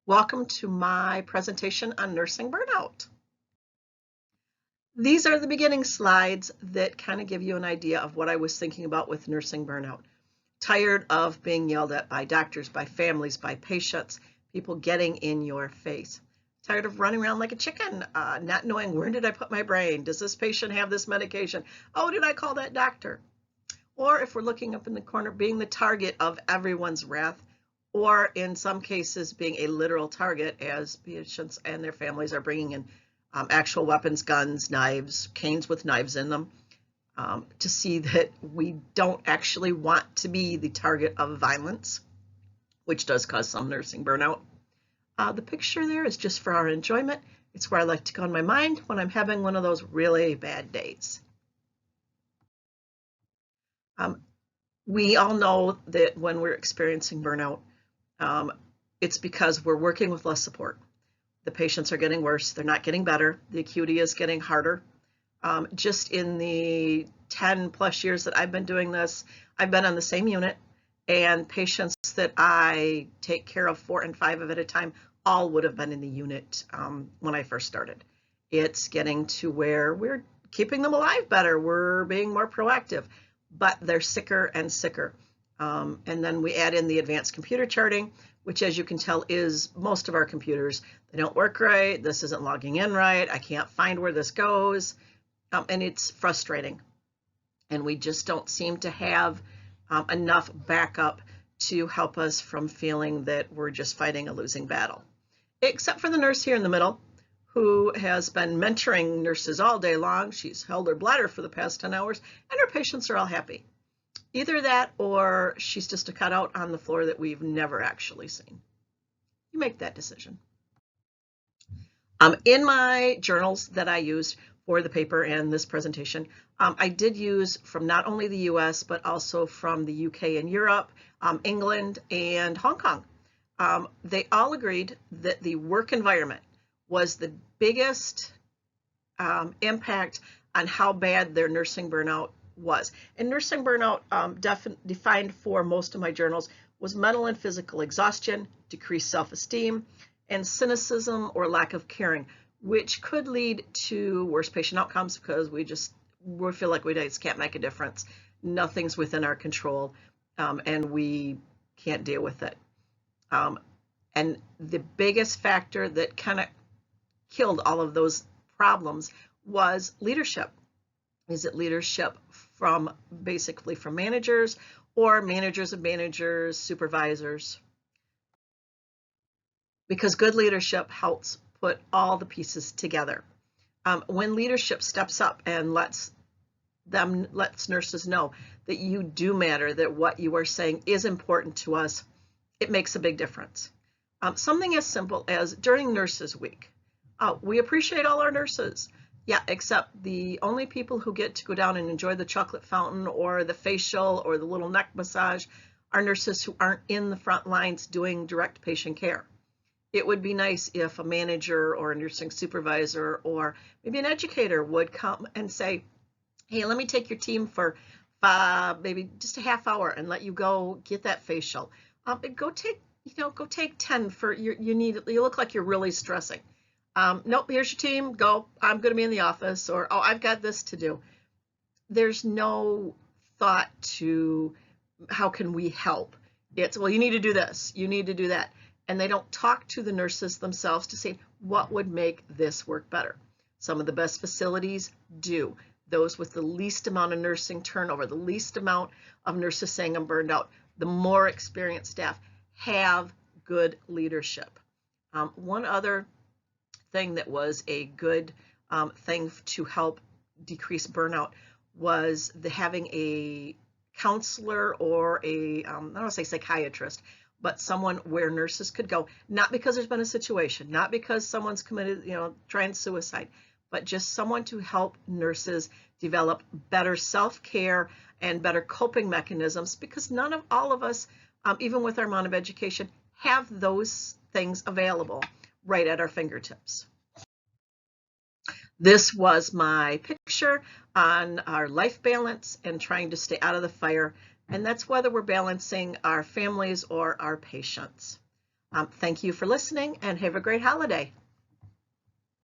Welcome to my presentation on nursing burnout. These are the beginning slides that kind of give you an idea of what I was thinking about with nursing burnout. Tired of being yelled at by doctors, by families, by patients, people getting in your face. Tired of running around like a chicken, not knowing where did I put my brain? Does this patient have this medication? Oh, did I call that doctor? Or if we're looking up in the corner, being the target of everyone's wrath, or in some cases being a literal target as patients and their families are bringing in actual weapons, guns, knives, canes with knives in them, to see that we don't actually want to be the target of violence, which does cause some nursing burnout. The picture there is just for our enjoyment. It's where I like to go in my mind when I'm having one of those really bad days. We all know that when we're experiencing burnout, it's because we're working with less support. The patients are getting worse. They're not getting better. The acuity is getting harder. Just in the 10 plus years that I've been doing this, I've been on the same unit, and patients that I take care of 4 and 5 at a time all would have been in the unit when I first started. It's getting to where we're keeping them alive better. We're being more proactive, but they're sicker and sicker. And then we add in the advanced computer charting, which, as you can tell, is most of our computers. They don't work right. This isn't logging in right. I can't find where this goes. And it's frustrating. And we just don't seem to have enough backup to help us from feeling that we're just fighting a losing battle. Except for the nurse here in the middle, who has been mentoring nurses all day long. She's held her bladder for the past 10 hours, and her patients are all happy. Either that or she's just a cutout on the floor that we've never actually seen. You make that decision. In my journals that I used for the paper and this presentation, I did use from not only the US, but also from the UK and Europe, England, and Hong Kong. They all agreed that the work environment was the biggest impact on how bad their nursing burnout was. And nursing burnout, defined for most of my journals, was mental and physical exhaustion, decreased self-esteem, and cynicism or lack of caring, which could lead to worse patient outcomes because we feel like we just can't make a difference. Nothing's within our control, and we can't deal with it. And the biggest factor that kind of killed all of those problems was leadership. Is it leadership from basically from managers or managers of managers, supervisors? Because good leadership helps put all the pieces together. When leadership steps up and lets nurses know that you do matter, that what you are saying is important to us, it makes a big difference. Something as simple as during Nurses Week, we appreciate all our nurses. Yeah, except the only people who get to go down and enjoy the chocolate fountain or the facial or the little neck massage are nurses who aren't in the front lines doing direct patient care. It would be nice if a manager or a nursing supervisor or maybe an educator would come and say, hey, let me take your team for maybe just a half hour and let you go get that facial. Go take 10 for you look like you're really stressing. Nope, here's your team, go, I'm going to be in the office, or, oh, I've got this to do. There's no thought to how can we help. It's, well, you need to do this, you need to do that. And they don't talk to the nurses themselves to say, what would make this work better? Some of the best facilities do. Those with the least amount of nursing turnover, the least amount of nurses saying I'm burned out, the more experienced staff have good leadership. One other thing that was a good thing to help decrease burnout was having a counselor or I don't want to say psychiatrist, but someone where nurses could go, not because there's been a situation, not because someone's committed, trying suicide, but just someone to help nurses develop better self-care and better coping mechanisms, because all of us, even with our amount of education, have those things available right at our fingertips. This was my picture on our life balance and trying to stay out of the fire, and that's whether we're balancing our families or our patients. Thank you for listening and have a great holiday.